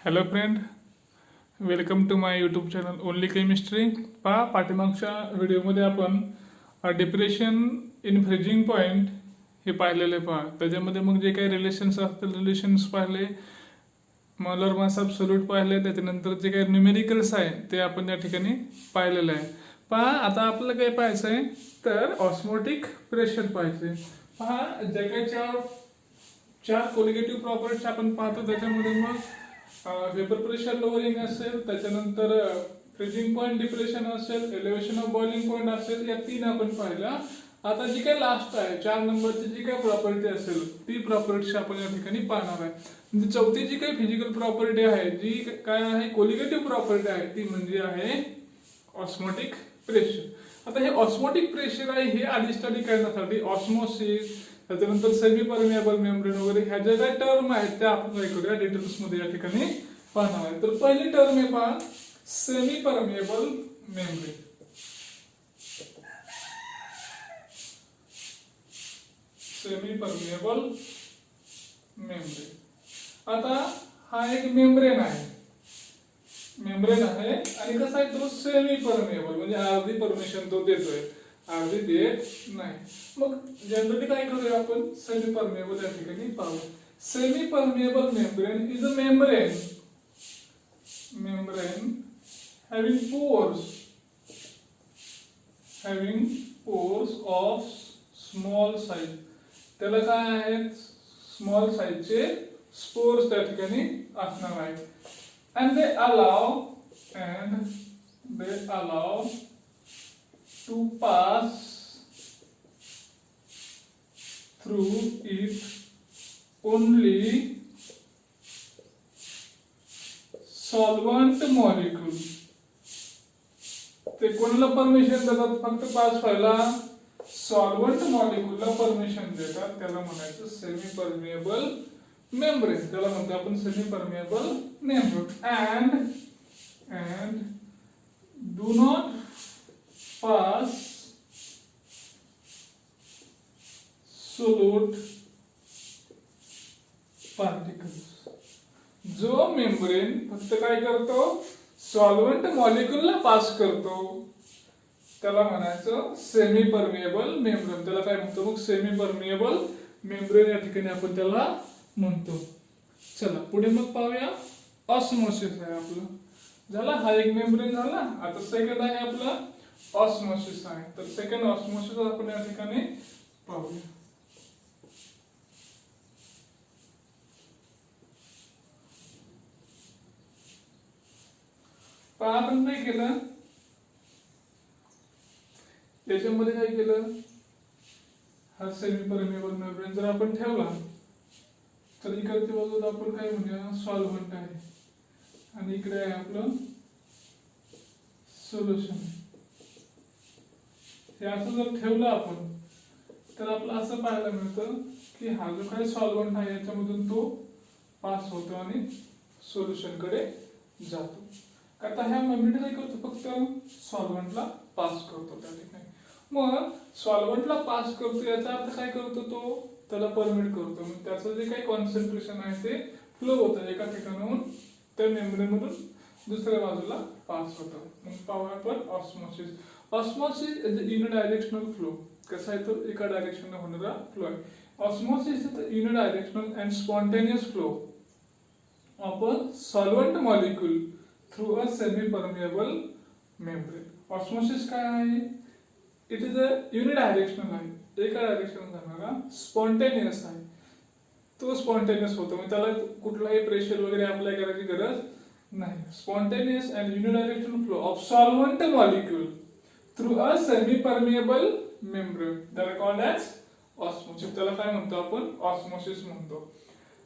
Hello friend, welcome to my YouTube channel only chemistry. पहा, पाठीमागच्या व्हिडिओमध्ये आपण डिप्रेशन इन फ्रीजिंग पॉईंट हे पाहिलेले. पहा, त्याच्यामध्ये मग जे काही रिलेशन्स असतील रिलेशन्स पाहिले, मॉलर मास ॲब्सोल्यूट पाहिले, त्याच्यानंतर जे काही न्यूमेरिकल्स आहे ते आपण या ठिकाणी पाहिलेलं आहे. पहा, आता आपल्याला काय पाहायचं आहे तर ऑस्मोटिक प्रेशर पाहायचे. पहा, जे काही चार कोलिगेटिव्ह प्रॉपर्टीज आपण पाहतो त्याच्यामध्ये मग वेपर प्रेशर लोअरिंग असेल, त्याच्यानंतर फ्रीजिंग पॉईंट डिप्रेशन असेल, एलिव्हेशन ऑफ बॉइलिंग पॉईंट असेल, या तीन आपण पाहिल्या. आता जी काही लास्ट आहे 4 नंबरची जी काही प्रॉपर्टी असेल ती प्रॉपर्टी आपण या ठिकाणी पाहणार आहे. म्हणजे चौथी जी काही फिजिकल प्रॉपर्टी आहे जी काय आहे कोलिगेटिव्ह प्रॉपर्टी आहे ती म्हणजे आहे ऑस्मोटिक प्रेशर. आता हे ऑस्मोटिक प्रेशर आहे हे आधी स्टडी करण्यासाठी ऑस्मोसिस, त्याच्यानंतर सेमी परमिएबल मेम्ब्रेन वगैरे ह्या ज्या काही टर्म आहेत त्या आपण काय करूया डिटेल्स मध्ये या ठिकाणी पाहणार आहे. तर पहिली टर्म आहे पहा semi permeable membrane. Semi permeable membrane. आता हा एक मेम्ब्रेन आहे आणि कसा आहे तो सेमी परमिएबल म्हणजे अर्धी परमिशन तो देतोय, अर्धी देत नाही. मग जनरली काय करूया आपण सेमी परमिएबल या ठिकाणी पाहू. Semi permeable membrane is a membrane having pores of small size. त्याला काय आहेत स्मॉल साइजचे स्पोर्स त्या ठिकाणी असणार आहेत. and they allow to pass through it only solvent molecule. ते कोणाला परमिशन देतात फक्त पास व्हायला? सॉल्व्हंट मॉलिक्यूलला परमिशन देतात. त्याला म्हणायचं सेमी परमिएबल मेम्ब्रेन. त्याला म्हणतो आपण semi permeable membrane. and do not pass solute particles. जो मेम्ब्रेन फक्त काय करतो सॉल्व्हंट मॉलिक्यूलला पास करतो त्याला म्हणायचं सेमी परमिएबल मेम्ब्रेन. त्याला काय म्हणतो मग सेमी परमिएबल मेम्ब्रेन या ठिकाणी आपण त्याला म्हणतो. चला पुढे मग पाहूया. ऑस्मोसिस आहे आपलं. झाला हा एक मेम्ब्रेन झाला. आता सेकंड आहे आपलं ऑस्मोसिस आहे. तर सेकंड ऑस्मोसिस आपण या ठिकाणी पाहूया. पहा आपण काय केलं याच्यामध्ये काय केलं हा सेमी परमिएबल मेम्ब्रेन जर आपण ठेवला तर इकडच्या बाजूला आपण काय म्हणूया सॉल्व्हंट आहे आणि इकडे आहे आपलं सोल्युशन. हे असं जर ठेवलं आपण तर आपलं असं पाहायला मिळतं की हा जो काही सॉल्व्हंट आहे याच्यामधून तो पास होतो आणि सोल्युशन कडे जातो. आता ह्या मेम्ब्रेन काय करतो फक्त सॉल्व्हंटला पास करतो त्या ठिकाणी. मग सॉल्व्हंटला पास करतो याचा अर्थ काय करतो तो त्याला परमिट करतो. मग त्याचं जे काही कॉन्सन्ट्रेशन आहे ते फ्लो होतं एका ठिकाणाहून त्या मेम्ब्रेन मधून दुसऱ्या बाजूला पास होतं. मग पाहूया आपण osmosis. Osmosis is a unidirectional flow. कसा आहे तो एका डायरेक्शनला होणारा फ्लो आहे. Osmosis is a unidirectional and spontaneous flow of a solvent molecule through a semi permeable membrane. Osmosis काय आहे? इट इज अ युनिडायरेक्शनल आहे, एका डायरेक्शन जाणारा, स्पॉन्टेनियस आहे. तो स्पॉन्टेनियस होतो म्हणजे त्याला कुठलाही प्रेशर वगैरे अप्लाय करायची गरज नाही. Spontaneous and unidirectional flow of solvent molecule through a semi permeable membrane that are called as osmosis. त्याला काय म्हणतो आपण ऑस्मोसिस म्हणतो.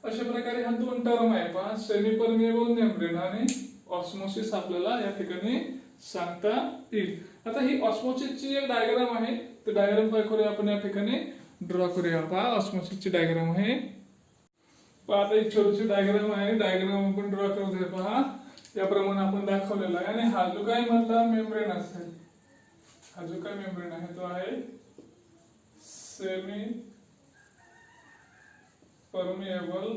अशा प्रकारे हा दोन टर्म आहे पहा सेमी परमिएबल मेम्ब्रेन आणि ऑस्मोसिस आपल्याला या ठिकाणी सांगता येईल. आता ही ऑस्मोसिसची एक डायग्राम आहे. तर डायग्राम काय करूया आपण या ठिकाणी ड्रॉ करूया. पहा ऑस्मोसिसची डायग्राम आहे. पहा आता एक छोटीशी डायग्राम आहे. डायग्राम आपण ड्रॉ करूया. पहा याप्रमाणे आपण दाखवलेला आहे. आणि हा जो काही मधला मेम्ब्रेन असेल हा जो काही मेम्ब्रेन आहे तो आहे semi permeable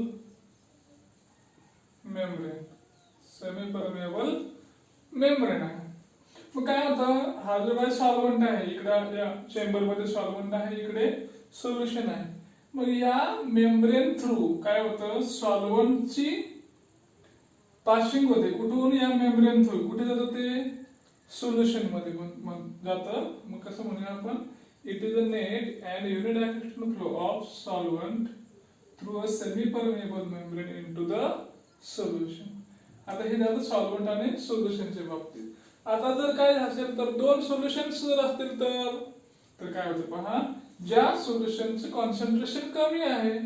membrane. Semi permeable membrane आहे. मग काय होतं, हा जो काही सॉल्व्हंट आहे, इकडे या चेंबर मध्ये सॉल्व्हंट आहे, इकडे सोल्युशन आहे. मग या मेम्ब्रेन थ्रू काय होतं, सॉल्व्हंटची पासिंग होते. कुठून? या मेम्ब्रेन थ्रू. कुठे जातं ते? सोल्युशन मध्ये जातं. मग कसं म्हणूया आपण, it is a net and unidirectional flow of solvent through a semi permeable membrane into the solution. आता हे झालं सॉल्व्हंट आणि सोल्युशनच्या बाबतीत. आता जर काय असेल तर दोन सोल्युशन्स जर असतील तर काय होतं पहा, ज्या सोल्युशनचं कॉन्सन्ट्रेशन कमी आहे,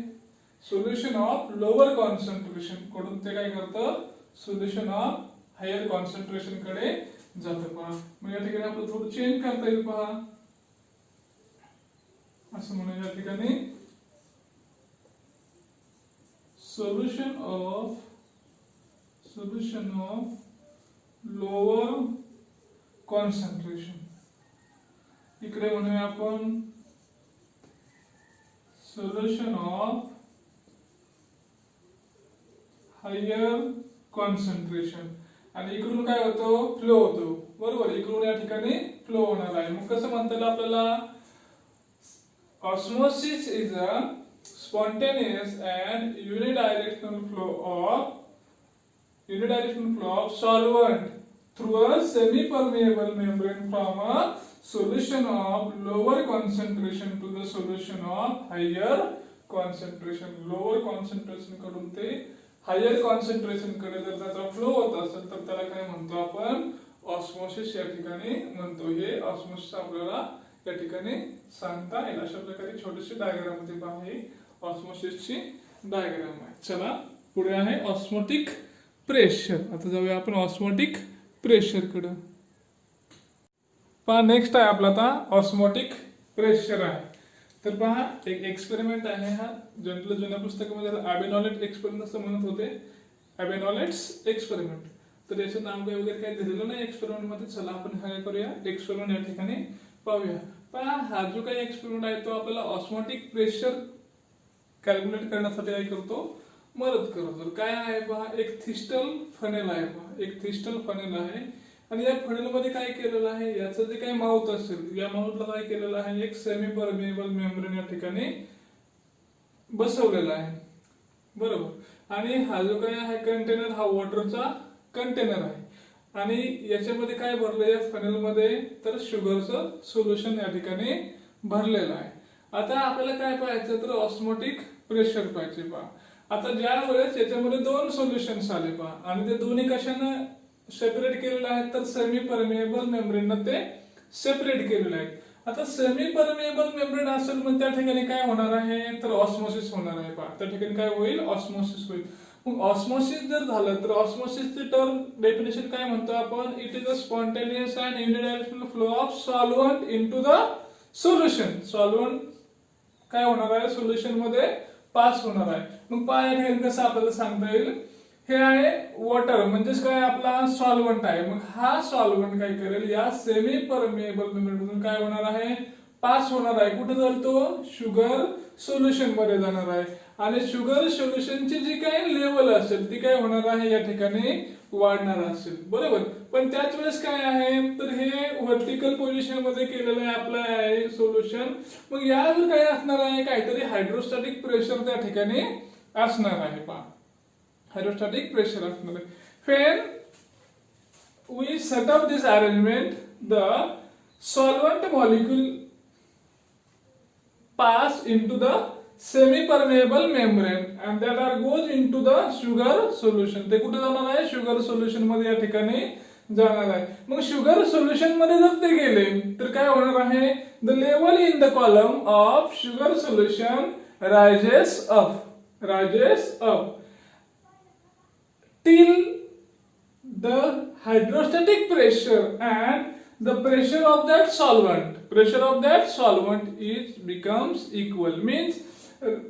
सोल्युशन ऑफ लोअर कॉन्सन्ट्रेशन कडून ते काय करतं, सोल्युशन ऑफ हायर कॉन्सन्ट्रेशन कडे जातं पहा. मग या ठिकाणी आपलं थोडं चेंज करता येईल पहा. असं म्हणून या ठिकाणी सोल्युशन ऑफ लोअर कॉन्सन्ट्रेशन, इकडे म्हणूया आपण सोल्युशन ऑफ हायर कॉन्सन्ट्रेशन. आणि इकडून काय होतो, फ्लो होतो. बरोबर, इकडून या ठिकाणी फ्लो होणार आहे. मग कसं म्हणता येईल आपल्याला, osmosis is a spontaneous and unidirectional flow of solvent through a semi-permeable membrane from a solution of lower concentration to the solution of higher concentration. Lower concentration कडून ते higher concentration कडे जर त्याचा फ्लो होत असेल तर त्याला काय म्हणतो आपण, ऑस्मोसिस या ठिकाणी म्हणतो. हे ऑस्मोसिस आपल्याला या ठिकाणी सांगता येईल. अशा प्रकारे छोटीशी डायग्राम मध्ये पहा, ही ऑस्मोसिसची डायग्राम आहे. चला पुढे आहे ऑस्मोटिक प्रेशर. आता जाऊया आपण ऑस्मोटिक प्रेशर कडे. पहा नेक्स्ट आहे आपला आता ऑस्मोटिक प्रेशर आहे. तर पहा एक एक्सपेरिमेंट आहे. हा जनरल जुन्या पुस्तकामध्ये अबेनॉलेट एक्सपेरिमेंट असं म्हणत होते, अबेनॉलेट्स एक्सपेरिमेंट. तर याचं नाव वगैरे काही दिलेलं नाही एक्सपेरिमेंट मध्ये. चला आपण काय करूया, एक्सपेरिमेंट या ठिकाणी पाहूया. पहा हा जो काही एक्सपेरिमेंट आहे तो आपल्याला ऑस्मोटिक प्रेशर कॅल्क्युलेट करण्यासाठी काय करतो, मदत करतो. काय आहे पहा, एक थिस्टल फनेल आहे. पहा एक थिस्टल फनेल आहे आणि या फनेल मध्ये काय केलेलं आहे, याचं जे काही माउथ असेल, या माउथला काय केलेलं आहे, एक सेमी परमेबल मेम्ब्रेन या ठिकाणी बसवलेला आहे. बरोबर. आणि हा जो काही आहे कंटेनर, हा वॉटरचा कंटेनर आहे. आणि याच्यामध्ये काय भरलंय या फनेल मध्ये, तर शुगरचं सोल्युशन या ठिकाणी भरलेलं आहे. आता आपल्याला काय पाहायचं, तर ऑस्मोटिक प्रेशर पाहिजे पहा. आता ज्या वेळेस याच्यामध्ये दोन सोल्युशन्स आले पहा आणि ते दोन्ही कशाने सेपरेट केलेले आहेत, तर सेमी परमेबल मेम्ब्रेनने ते सेपरेट केलेले आहेत. आता सेमी परमेबल मेम्ब्रेन असेल म्हणजे त्या ठिकाणी काय होणार आहे, तर ऑस्मोसिस होणार आहे पहा. त्या ठिकाणी काय होईल, ऑस्मोसिस होईल. मग ऑस्मोसिस जर झालं तर ऑस्मोसिसची टर्म डेफिनेशन काय म्हणतो आपण, it is a spontaneous and unidirectional flow of solvent into the solution. Solvent काय होणार आहे, सोल्युशन मध्ये पास होणार आहे. मग पहा या ठिकाणी कसं आपल्याला सांगता येईल, हे आहे वॉटर म्हणजेच काय आपला सॉल्व्हंट आहे. मग हा सॉल्व्हंट काय करेल, या सेमी परमेबल मेम्ब्रेनमधून काय होणार आहे, पास होणार आहे. कुठे जाईल तो, शुगर सोल्युशन मध्ये जाणार आहे. आणि शुगर सोल्युशनची जी काही लेवल असेल ती काय होणार आहे, या ठिकाणी वाढणार असेल. बरोबर. पण त्याच वेळेस काय आहे, तर हे व्हर्टिकल पोझिशन मध्ये केलेलं आहे आपलं आहे सोल्युशन. मग यावर काय असणार आहे, काहीतरी हायड्रोस्टॅटिक प्रेशर त्या ठिकाणी असणार आहे पहा. हायड्रोस्टॅटिक प्रेशर असणार आहे. When we set up this arrangement, the solvent molecule pass into the semi-permeable membrane and that are goes into the sugar solution. ते कुठे जाणार आहे, शुगर सोल्युशन मध्ये या ठिकाणी जाणार आहे. मग शुगर सोल्युशन मध्ये जर ते गेले तर काय होणार आहे, the level in the column of sugar solution rises up till the hydrostatic pressure and the pressure of that solvent is becomes equal. Means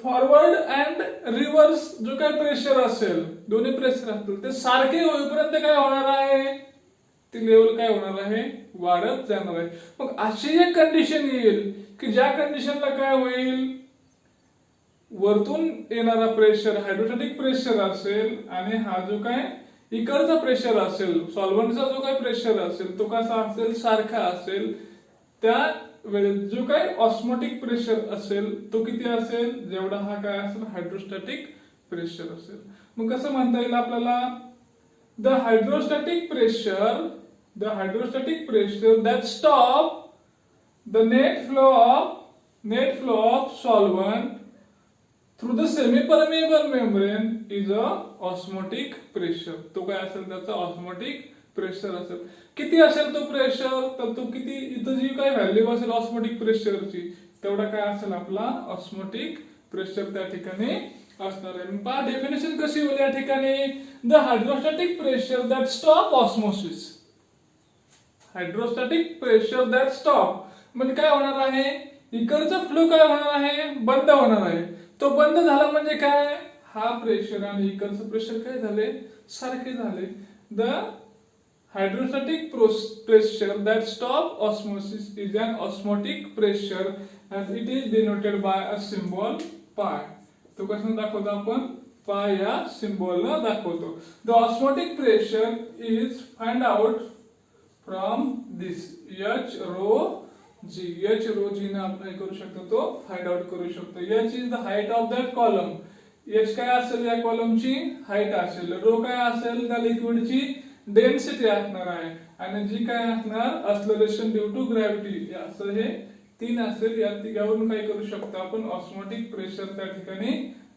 forward and reverse जो काही प्रेशर असेल, दोन्ही प्रेशर असतील ते सारखे होईपर्यंत काय होणार आहे, ती लेवल काय होणार आहे, वाढत जाणार आहे. मग अशी एक कंडिशन येईल की ज्या कंडिशनला काय होईल, वरतून येणारा प्रेशर हायड्रोस्टॅटिक प्रेशर असेल आणि हा जो काय इकडचा प्रेशर असेल, सॉल्व्हंटचा जो काही प्रेशर असेल तो कसा असेल, सारखा असेल, त्या वेळेत जो काही ऑस्मोटिक प्रेशर असेल तो किती असेल, जेवढा हा काय असेल हायड्रोस्टॅटिक प्रेशर असेल. मग कसं म्हणता येईल आपल्याला, the hydrostatic pressure that stop the net flow of solvent through the semipermeable membrane is a osmotic pressure. तो काय असेल, त्याचा ऑस्मोटिक प्रेशर असेल. किती असेल तो प्रेशर, तर तो किती, इथं जी काही व्हॅल्यू असेल ऑस्मोटिक प्रेशरची तेवढा काय असेल आपला ऑस्मोटिक प्रेशर त्या ठिकाणी असणार आहे. पहा डेफिनेशन कशी होईल या ठिकाणी, the hydrostatic pressure that stop osmosis. Hydrostatic pressure that stop म्हणजे काय होणार आहे, इकडचा फ्लो काय होणार आहे, बंद होणार आहे. तो बंद झाला म्हणजे काय, हा प्रेशर आणि इकडचं प्रेशर काय झाले, सारखे झाले. The hydrostatic pressure that stop osmosis is an osmotic pressure and it is denoted by a symbol pi. तो कसं दाखवतो आपण, पाय या सिंबल न दाखवतो. The osmotic pressure is find out from this H rho G. H rho G ने आपण करू शकतो, तो फाइंड आउट करू शकतो. H is the height of that column. H काय असेल, या कॉलमची हाइट असेल. रो काय असेल, त्या लिक्विडची डेन्सिटी असणार आहे. आणि जी काय असणार, एक्सेलरेशन ड्यू टू ग्रॅव्हिटी, असं हे तीन असेल. या तिघावरून काय करू शकतो आपण, ऑस्मोटिक प्रेशर त्या ठिकाणी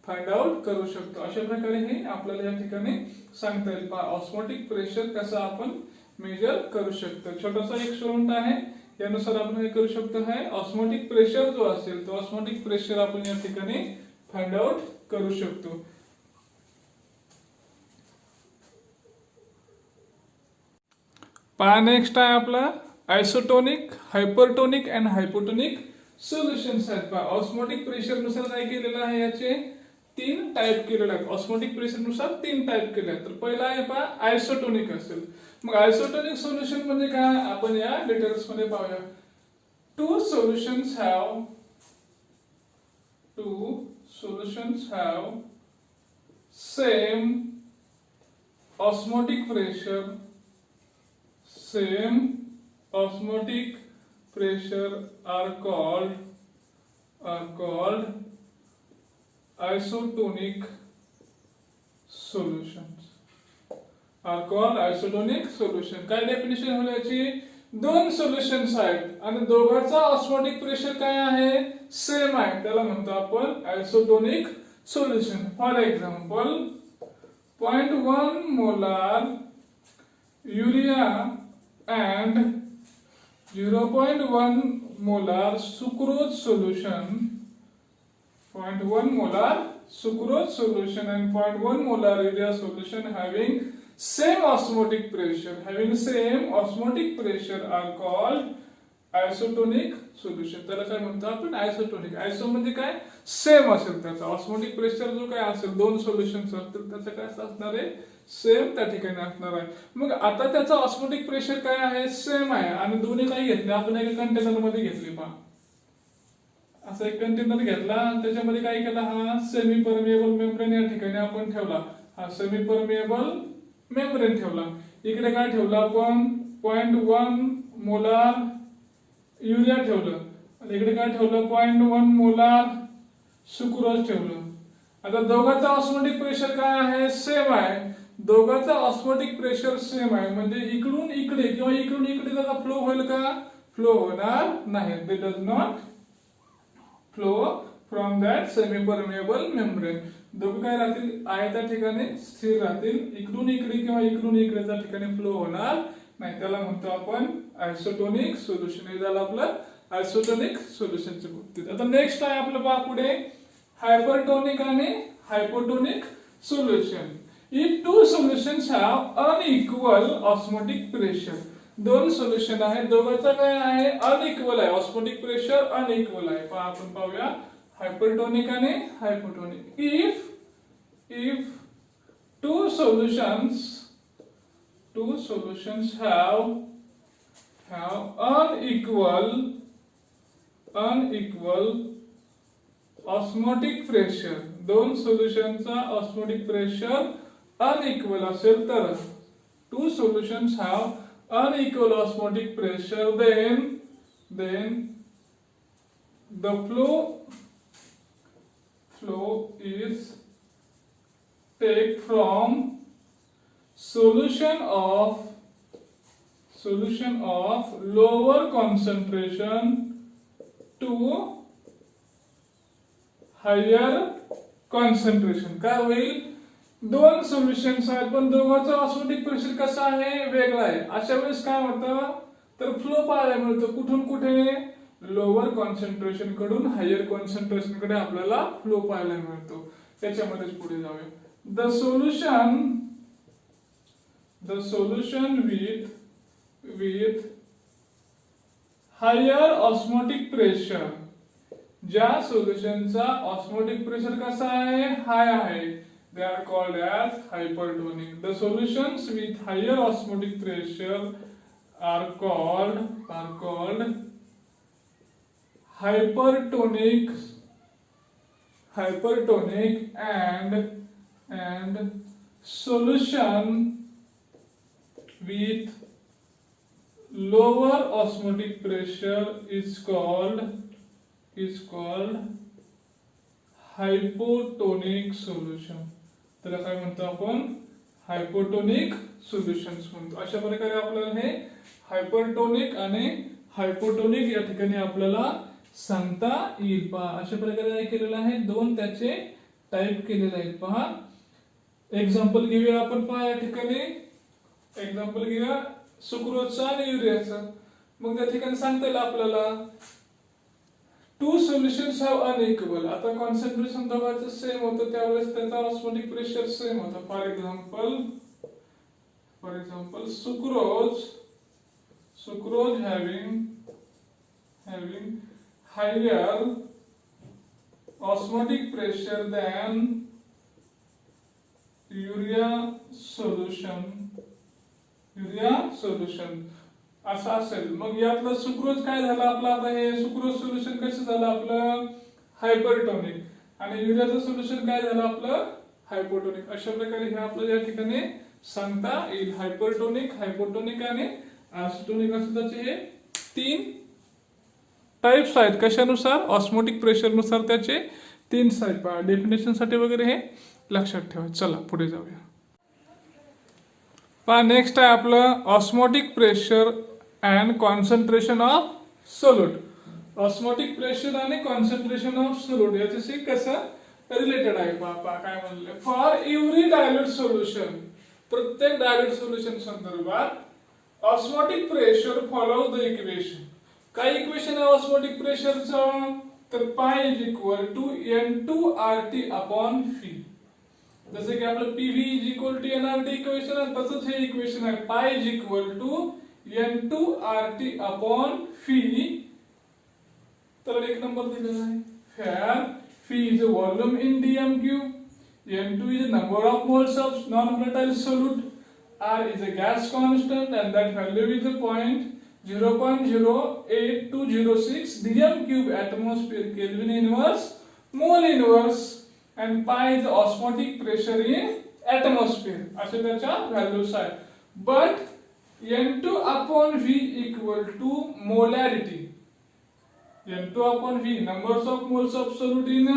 फाइंड आउट करू शकतो. अशा प्रकारे हे आपल्याला या ठिकाणी सांगता येईल. ऑस्मोटिक प्रेशर कसं आपण मेजर करू शकतो. छोटासा एक स्टुडंट आहे, यानुसार आपण काय करू शकतो, है ऑस्मोटिक प्रेशर जो असेल तो ऑस्मोटिक प्रेशर आपण या ठिकाणी फाइंड आउट करू शकतो. पहा नेक्स्ट आहे आपला isotonic, hypertonic and hypotonic solutions आहेत. पहा ऑस्मोटिक प्रेशर नुसार काय केलेलं आहे, याचे तीन टाइप केलेले आहेत. ऑस्मोटिक प्रेशर नुसार तीन टाइप केले आहेत. तर पहिला आहे पहा आयसोटोनिक असेल. मग आयसोटोनिक सोल्युशन म्हणजे काय, आपण या डिटेल्स मध्ये पाहूया. Two solutions have same osmotic pressure are called isotonic solutions. काय डेफिनेशन होईल याची, दोन सोल्युशन्स आहेत आणि दोघांचा ऑस्मोटिक प्रेशर काय आहे, सेम आहे, त्याला म्हणतो आपण isotonic solution. For example 0.1 molar urea and 0.1 molar sucrose solution, 0.1 molar sucrose solution and 0.1 molar urea solution having same osmotic pressure are called isotonic solution. त्याला काय म्हणतो आपण, आयसोटोनिक. आयसो म्हणजे काय, सेम असेल त्याचा ऑस्मोटिक प्रेशर जो काय असेल, दोन सोल्युशन्स असतील त्याचं काय असणार आहे, सेम त्या ठिकाणी असणार आहे. मग आता त्याचा ऑस्मोटिक प्रेशर काय आहे, सेम आहे आणि दोन्ही काही घेतले आपण, एका कंटेनर मध्ये घेतली. पहा असा एक कंटेनर घेतला आणि त्याच्यामध्ये काय केला, हा सेमी परमिएबल मेम्ब्रेन या ठिकाणी आपण ठेवला. हा सेमी परमिएबल मेम्ब्रेन ठेवला. इकडे काय ठेवला आपण, 0.1 मोलार युरिया ठेवलं आणि इकडे काय ठेवलं, 0.1 मोलार सुक्रोज ठेवलं. आता दोघांचा ऑस्मोटिक प्रेशर काय आहे, सेम आहे. दोघांचा ऑस्मोटिक प्रेशर सेम आहे म्हणजे इकडून इकडे किंवा इकडून इकडे त्याचा फ्लो होईल का, फ्लो होणार नाही. दे does not flow from that semi permeable membrane. दोघं काय राहतील, आहे त्या ठिकाणी स्थिर राहतील. इकडून इकडे किंवा इकडून इकडे त्या ठिकाणी फ्लो होणार नाही. त्याला म्हणतो आपण आयसोटोनिक सोल्युशन. हे झालं आपलं आयसोटोनिक सोल्युशनच्या बाबतीत. आता नेक्स्ट आहे आपलं पहा पुढे हायपरटोनिक आणि hypotonic solution. If two solutions have unequal osmotic pressure, दोन सोल्युशन आहे, दोघांचा काय आहे, अनइक्वल आहे, ऑस्मोटिक प्रेशर अनइक्वल आहे. पहा आपण पाहूया हायपरटोनिक आणि hypotonic. If two solutions have unequal osmotic pressure, दोन सोल्युशनचा ऑस्मोटिक प्रेशर अनइक्वल असेल तर, two solutions have unequal osmotic pressure, then the flow is take from solution of lower concentration to higher concentration. काय होईल, दोन solutions आहेत पण दोघांचा osmotic pressure कसा आहे, वेगळा आहे. अशा वेळेस काय होतं, तर फ्लो पाहायला मिळतो कुठून कुठे, लोअर कॉन्सन्ट्रेशन कडून हायर कॉन्सन्ट्रेशन कडे आपल्याला फ्लो पाहायला मिळतो. त्याच्यामध्येच पुढे जाऊया. The solution with higher osmotic pressure, ज्या सोल्युशनचा ऑस्मोटिक प्रेशर कसा आहे, हाय आहे, they are called as hypertonic. The solutions with higher osmotic pressure are called hypertonic and solution with lower osmotic pressure is called hypotonic solution. त्याला काय म्हणतो आपण, hypotonic solutions म्हणतो. अशा प्रकारे आपल्याला हे हायपरटोनिक आणि हायपोटोनिक या ठिकाणी आपल्याला सांगता येईल. पहा अशा प्रकारे काय केलेलं आहे, दोन त्याचे टाइप केलेले आहेत. पहा एक्झाम्पल घेऊया आपण. पहा या ठिकाणी एक्झाम्पल घेऊया सुक्रोजचा आणि युरियाचा. मग त्या ठिकाणी सांगता येईल आपल्याला टू सोल्युशन्स हॅव अनइक्वल. आता कॉन्सन्ट्रेशन दोघांचं सेम होतं, त्यावेळेस त्यांचा ऑस्मोटिक प्रेशर सेम होता. For example sucrose having higher osmotic pressure than urea solution असं असेल. मग यातलं सुक्रोज काय झालं आपलं, आता हे सुक्रोज सोल्युशन कसं झालं आपलं, हायपरटोनिक, आणि युरियाचं सोल्युशन काय झालं आपलं, हायपोटोनिक. अशा प्रकारे हे आपलं या ठिकाणी सांगता येईल. हायपरटोनिक, हायपोटोनिक आणि आयसोटोनिक असं त्याचे हे तीन टाइप्स आहेत. कशानुसार, ऑस्मोटिक प्रेशर नुसार त्याचे तीन टाइप. डेफिनेशन साठी वगैरे हे लक्षात ठेवा. चला पुढे जाऊया. पहा नेक्स्ट आहे आपलं osmotic pressure and concentration of solute. Osmotic pressure आणि कॉन्सन्ट्रेशन ऑफ सोल्यूट याच्याशी कसं रिलेटेड आहे. पहा काय म्हणले, फॉर एव्हरी डायल्यूट सोल्युशन, प्रत्येक डायल्यूट सोल्युशन संदर्भात osmotic pressure follow the equation. काय इक्वेशन आहे ऑस्मोटिक प्रेशरचं, तर pi is equal to N2RT upon V. जसे की आपलं PV is equal to NRT equation आहे, तसंच हे इक्वेशन आहे. Pi is equal to N2RT upon fee. तर एक नंबर दिलेला आहे. Here Phi is a volume in dm cube, N2 is a number of moles of non-volatile solute, R is a gas constant and that value is a 0.08206 dm cube atmosphere Kelvin inverse mole inverse and pi is the osmotic pressure in atmosphere. असे त्याच्या values आहेत. But N2 upon V equal to molarity. N2 upon V numbers of moles of solute in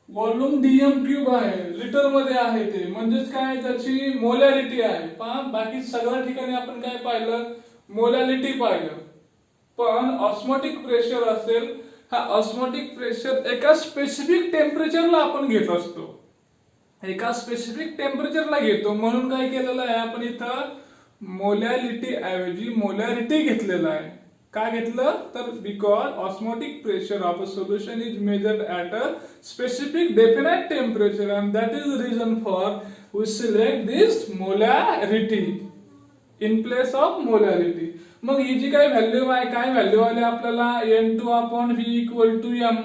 volume dm cube आहे, litre मध्ये आहे ते, म्हणजेच काय त्याची मोलॅरिटी आहे. पहा बाकी सगळ्या ठिकाणी आपण काय पाहिलं, मोलॅरिटी पाहिलं. पण ऑस्मोटिक प्रेशर असेल, हा ऑस्मोटिक प्रेशर एका स्पेसिफिक टेम्परेचरला आपण घेत असतो, एका स्पेसिफिक टेम्परेचरला घेतो. म्हणून काय केलेलं आहे आपण इथं मोलॅरिटी ऐवजी मोलॅरिटी घेतलेला आहे. का घेतलं तर because osmotic pressure of a solution is measured at a specific definite temperature and that is the reason for we select this molarity in place of molarity. मग ही जी काय व्हॅल्यू आहे, काय व्हॅल्यू आली आपल्याला N2 upon V equal to M,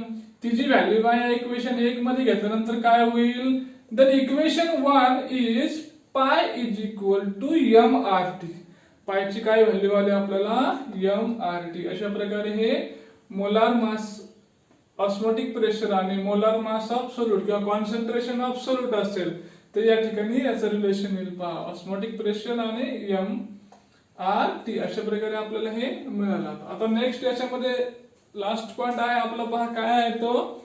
ती जी value आहे equation 1 मध्ये घेतल्यानंतर काय होईल, देन इक्वेशन 1 इज पाय इज इक्वल टू MRT. पायची काय व्हॅल्यू आली आपल्याला MRT. अशा प्रकारे हे मोलार मास ऑस्मोटिक प्रेशर आणि मोलार मास ऑफ सोल्यूट किंवा कॉन्सन्ट्रेशन ऑफ सोल्यूट असेल तर या ठिकाणी याचं रिलेशन येईल पहा, ऑस्मोटिक प्रेशर आणि MRT अशा प्रकारे आपल्याला हे मिळालं. आता नेक्स्ट याच्यामध्ये लास्ट पॉइंट आहे आपला पहा, काय आहे तो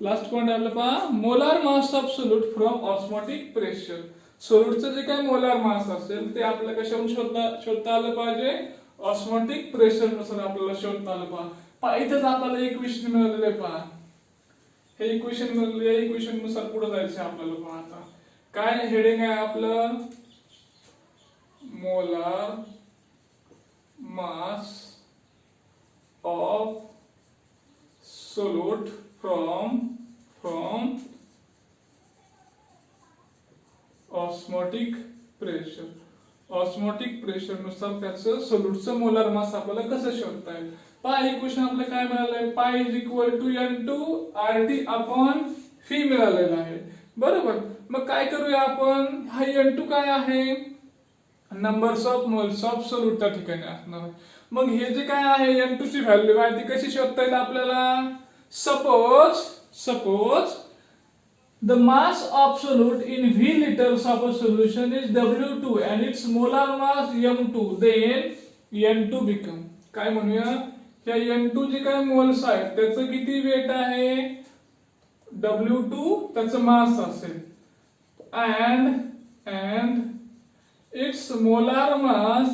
लास्ट पॉइंट आपला पहा, molar mass of solute from osmotic pressure. सोल्यूटचं जे काही मोलार मास असेल ते आपल्याला कशावरून शोधता आलं पाहिजे, ऑस्मोटिक प्रेशर नुसार आपल्याला शोधता आलं पहा. इथेच आपल्याला इक्वेशन मिळालेलं आहे पहा, हे इक्वेशन मिळालेलं आहे, इक्वेशन नुसार पुढे जायचं आपल्याला पहा. आता काय हेडिंग आहे आपलं, molar mass of solute from osmotic pressure. Osmotic pressure नुसार त्याचं सोल्यूटचं मोलार मास आपल्याला कसं शोधता येईल पहा. इक्वेशन आपल्याला काय मिळालंय, pi is equal to N2RT upon V मिळालेलं आहे, बरोबर. मग काय करूया आपण, हा N2 काय आहे, numbers of moles of solute त्या ठिकाणी असणार. मग हे जे काय आहे N2 ची व्हॅल्यू आहे ती कशी शोधता येईल आपल्याला. Suppose the mass of solute in V liters of a solution is W2 and its molar mass M2, then N2 become, काय म्हणूया, या N2 जे काय मोल्स आहेत त्याचं किती वेट आहे, W2 त्याचं मास असेल, and its molar mass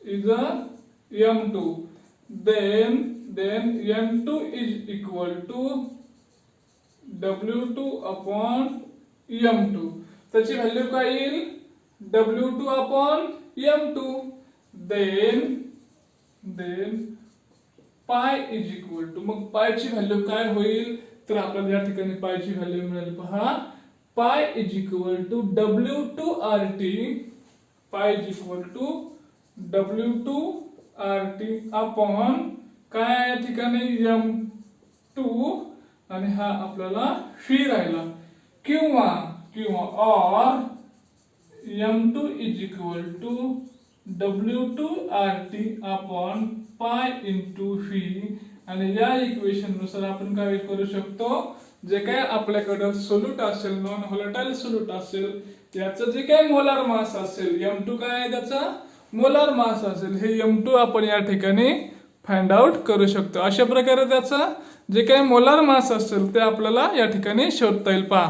is a M2, then N2 is equal to W2 upon M2. त्याची व्हॅल्यू काय येईल, W2 upon M2. then पाय इज इक्वल टू, मग पायची व्हॅल्यू काय होईल, तर आपल्याला या ठिकाणी पायची व्हॅल्यू मिळेल पहा, पाय इज इक्वल टू W2RT, पाय is equal to W2RT upon काय आहे या ठिकाणी M2 आणि हा आपल्याला फी राहिला, किंवा और M2 is equal to W2RT upon pi into V. आणि या इक्वेशन नुसार आपण काय करू शकतो, जे काय आपल्याकडे सोल्यूट असेल, नॉन व्होलेटाइल सोल्यूट असेल, याचं जे काय मोलार मास असेल, M2 काय आहे त्याचा मोलार मास असेल, हे M2 आपण या ठिकाणी फाइंड आउट करू शकतो. अशा प्रकारे त्याचा जे काही मोलार मास असेल ते आपल्याला या ठिकाणी शोधता येईल पहा.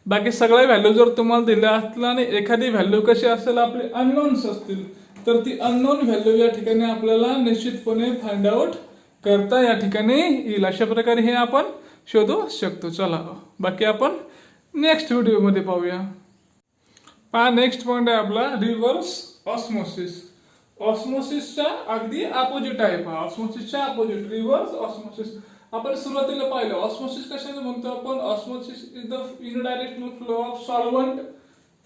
बाकी सगळ्या व्हॅल्यू जर तुम्हाला दिल्या असतील आणि एखादी व्हॅल्यू कशी असेल, आपले अननोन्स असतील, तर ती अननोन व्हॅल्यू या ठिकाणी आपल्याला निश्चितपणे फाइंड आउट करता या ठिकाणी येईल. अशा प्रकारे हे आपण शोधू शकतो. चला बाकी आपण नेक्स्ट व्हिडिओ मध्ये पाहूया. पहा नेक्स्ट पॉइंट आहे आपला रिव्हर्स ऑस्मोसिस. ऑस्मोसिसच्या अगदी अपोजिट आहे पहा, ऑस्मोसिसच्या अपोजिट रिव्हर्स ऑस्मोसिस. आपण सुरुवातीला पाहिलं ऑस्मोसिस कशाने म्हणतो आपण, osmosis is the unidirectional flow of solvent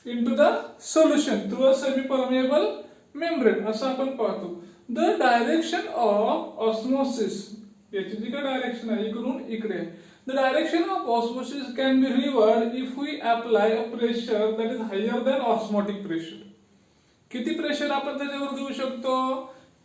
into the solution through a semi permeable membrane असं आपण पाहतो. द डायरेक्शन ऑफ ऑस्मोसिस, याची जी काय डायरेक्शन आहे इकडून इकडे, the direction of osmosis can be reversed if we apply a pressure that is higher than osmotic pressure. किती pressure आपण त्याच्यावर देऊ शकतो,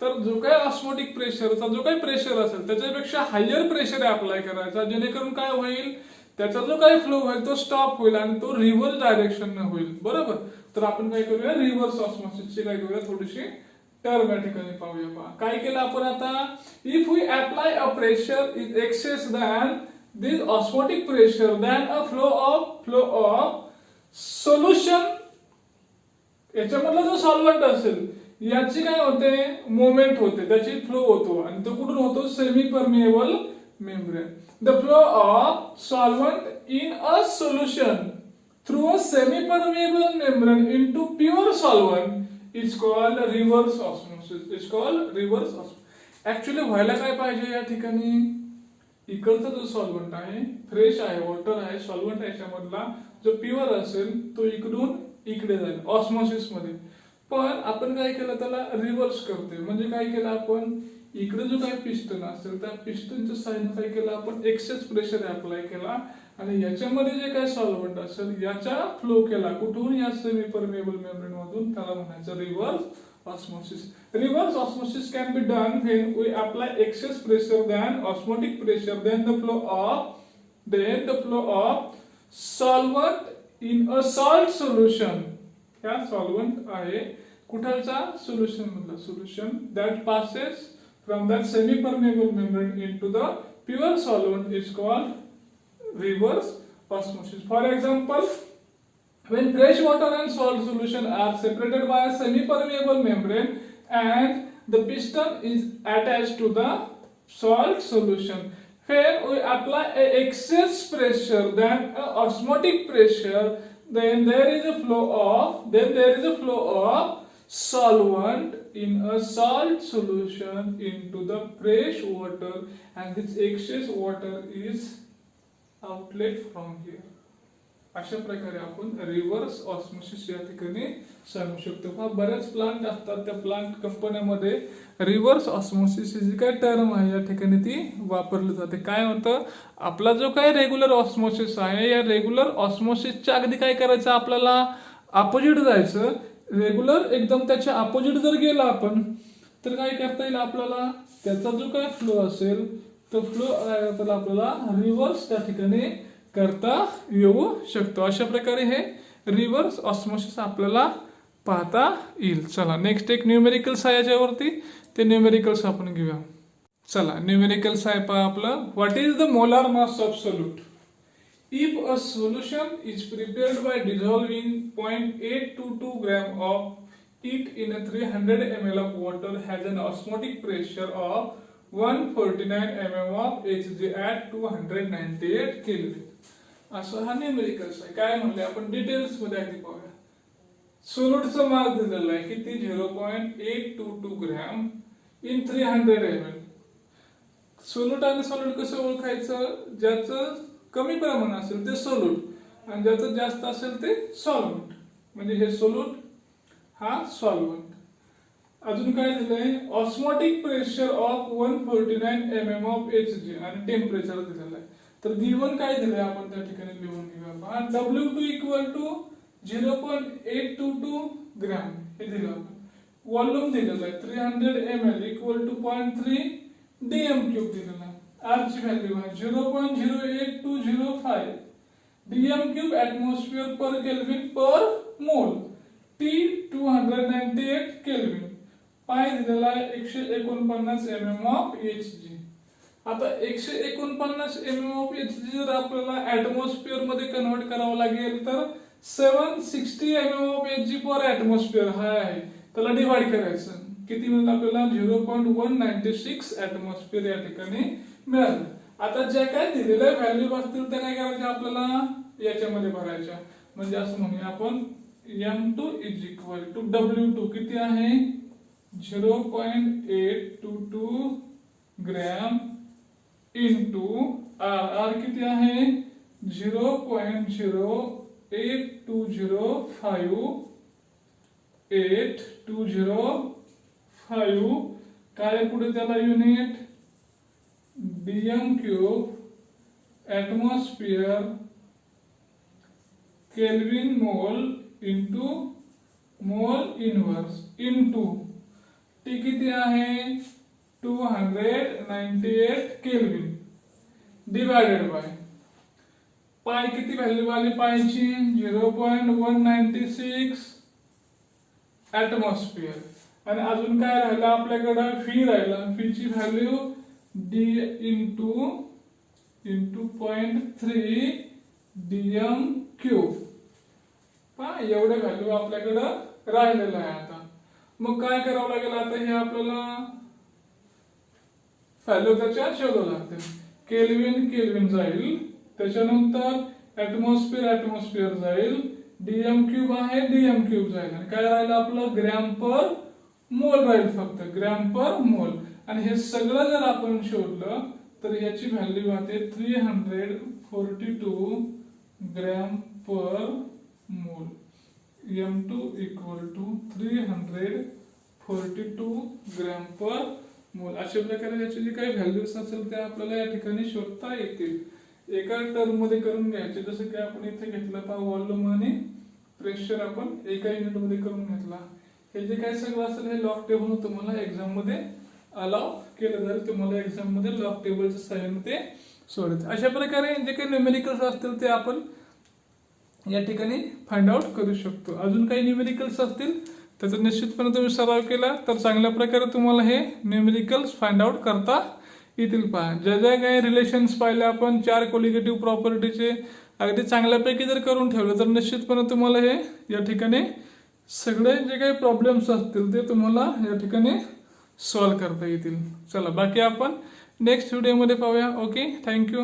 तर जो काही ऑस्मोटिक प्रेशरचा जो काही प्रेशर असेल त्याच्यापेक्षा हायर प्रेशर अप्लाय करायचा, जेणेकरून काय होईल, त्याचा जो काही फ्लो होईल तो स्टॉप होईल आणि तो रिव्हर्स डायरेक्शन होईल, बरोबर. तर आपण काय करूया, रिव्हर्स ऑस्मोसिसची काय करूया थोडीशी टर्म या ठिकाणी पाहूया पहा. काय केलं आपण आता, if we apply a pressure is excess than this osmotic pressure then a flow of solution, याच्यामधला जो सॉल्व्हंट असेल याची काय होते, मोमेंट होते, त्याची फ्लो होतो आणि तो कुठून होतो, semi permeable membrane. The flow of solvent in a solution through a semi permeable membrane into pure solvent is called reverse osmosis. Is called reverse osmosis. Actually व्हायला काय पाहिजे या ठिकाणी, इकडचा जो सॉल्व्हंट आहे, फ्रेश आहे, वॉटर आहे, सॉल्व्हंट याच्यामधला जो प्युअर असेल तो इकडून इकडे जाईल ऑस्मोसिस मध्ये. पण आपण काय केलं, त्याला रिव्हर्स करतोय. म्हणजे काय केलं आपण, इकडे जो काही पिस्टन असेल त्या पिस्टनच्या साईडने काय केलं आपण, एक्सेस प्रेशर अप्लाय केला आणि याच्यामध्ये जे काही सॉल्व्हंट असेल याचा फ्लो केला कुठून, या सेमी परमिएबल मेम्ब्रेन मधून. त्याला म्हणायचं reverse osmosis. Reverse osmosis can be done when we apply excess pressure than osmotic pressure, then the flow of solvent in a salt solution, ह्या सॉल्वंट आहे कुठलचा सोल्युशन मधला solution that passes from that semi permeable membrane into the pure solvent is called reverse osmosis. For example, when fresh water and salt solution are separated by a semi-permeable membrane and the piston is attached to the salt solution, when we apply a excess pressure than a osmotic pressure, then there is a flow of solvent in a salt solution into the fresh water, and this excess water is outlet from here. अशा प्रकारे आपण reverse osmosis या ठिकाणी सांगू शकतो. हा बरेच plant असतात, त्या प्लांट कंपन्यामध्ये रिव्हर्स ऑस्मोसिस ही जी काय टर्म आहे या ठिकाणी ती वापरली जाते. काय होतं, आपला जो काय रेग्युलर ऑस्मोसिस आहे, या रेग्युलर ऑस्मोसिसच्या अगदी काय करायचं, आपल्याला अपोजिट जायचं. रेग्युलर एकदम त्याच्या अपोजिट जर गेला आपण तर काय करता येईल आपल्याला, त्याचा जो काय फ्लो असेल तो फ्लो आपल्याला रिव्हर्स त्या ठिकाणी करता येऊ शकतो. अशा प्रकारे हे रिव्हर्स ऑस्मोसिस आपल्याला पाहता येईल. चला नेक्स्ट एक न्यूमेरिकल्स आहे याच्यावरती, ते न्यूमेरिकल्स आपण घेऊया. चला न्यूमेरिकल्स आहे पहा आपलं. What is the molar mass of solute? If a solution is prepared by dissolving 0.822 gram of it in 300 ml of water has an osmotic pressure of 149 mm of Hg at 298 Kelvin. असं हा numericals आहे. काय म्हणले आपण details मध्ये अगदी पाहूया. सोल्यूटचा मास दिलेला आहे किती, 0.822 ग्रॅम इन 300 ml. सोल्यूट आणि सॉल्यूट कसं ओळखायचं, ज्याचं कमी प्रमाण असेल ते सोल्यूट आणि ज्याचं जास्त असेल ते सॉल्व्हंट. म्हणजे हे सोल्यूट, हा सॉल्व्हंट. अजून काय दिलंय, osmotic pressure of 149 mm of Hg आणि टेम्परेचर दिलेलं आहे. तर गिवन काय दिलंय आपण त्या ठिकाणी लिहून घेऊया. W2 इक्वल टू 0.822 ग्रॅम हे दिलं आपण. व्हॉल्यूम दिलेलं आहे 300 ml equal to 0.3 dm cube दिलेला आहे. R ची व्हॅल्यू आहे 0.08205 dm cube atmosphere per kelvin per mole. T 298 kelvin. Pi दिलेला आहे 149 mm ऑफ Hg. आता 149 mm ऑफ Hg जर आपल्याला ऍटमॉस्फियर मध्ये कन्वर्ट करावं लागेल तर 760 mm ऑफ Hg पर ऍटमॉस्फियर हा आहे, त्याला डिवाइड करायचं. किती मिळेल आपल्याला, 0.196 ऍटमॉस्फियर या ठिकाणी मिळालं. आता ज्या काय दिलेल्या व्हॅल्यू असतील त्या काय करायच्या आपल्याला याच्यामध्ये भरायच्या. म्हणजे असं म्हणूया आपण M2 is equal to W2 किती आहे, 0.822 ग्रॅम इंटू R किती आहे, 0.08205 काय पुढे त्याला unit dm cube atmosphere kelvin mole into mole inverse into T किती आहे 298 केल्विन डिवाइडेड बाय पाय किती व्हॅल्यू आली पायची 0.196 ऍटमॉस्फियर. आणि अजून काय राहिलं आपल्याकडे, फी राहिला. फीची value d into 0.3 dm cube. एवढे व्हॅल्यू आपल्याकडे राहिलेलं आहे. आता मग काय करावं लागेल, आता हे आपल्याला व्हॅल्यू त्याच्या शोधावं लागतील. केल्विन जाईल, त्याच्यानंतर ऍटमॉस्फियर जाईल, डीएम क्यूब आहे डीएम क्यूब जाईल, आणि काय राहिलं आपलं ग्रॅम पर मोल राहील, फक्त ग्रॅम पर मोल. आणि हे सगळं जर आपण शोधलं तर याची व्हॅल्यू आहे 342 ग्रॅम पर मोल. M2 equal to 342 gram per मोल. अशा प्रकारे याची जी काही व्हॅल्यूज असेल त्या आपल्याला या ठिकाणी शोधता येतील. एका टर्म मध्ये करून घ्यायचे, जसं की आपण इथे घेतलं पहा व्हॉल्यूम आणि प्रेशर आपण एका युनिट मध्ये करून घेतला. हे जे काय सगळं असेल हे लॉग टेबल तुम्हाला एक्झाम मध्ये अलाउ केलं जाईल. तुम्हाला एक्झाम मध्ये लॉग टेबलच्या सहाय्याने ते सोडत. अशा प्रकारे जे काही न्यूमेरिकल्स असतील ते आपण या ठिकाणी फाइंड आउट करू शकतो. अजून काही न्यूमेरिकल्स असतील त्याचा निश्चितपणे तुम्ही सराव केला तर चांगल्या प्रकारे तुम्हाला हे न्यूमेरिकल्स फाइंड आउट करता येतील. पहा ज्या ज्या काही रिलेशन्स पाहिले आपण 4 कोलिगेटिव्ह प्रॉपर्टीचे अगदी चांगल्यापैकी जर करून ठेवलं तर निश्चितपणे तुम्हाला हे या ठिकाणी सगळे जे काही प्रॉब्लेम्स असतील ते तुम्हाला या ठिकाणी सॉल्व्ह करता येतील. चला बाकी आपण नेक्स्ट व्हिडिओमध्ये पाहूया. Okay, thank you.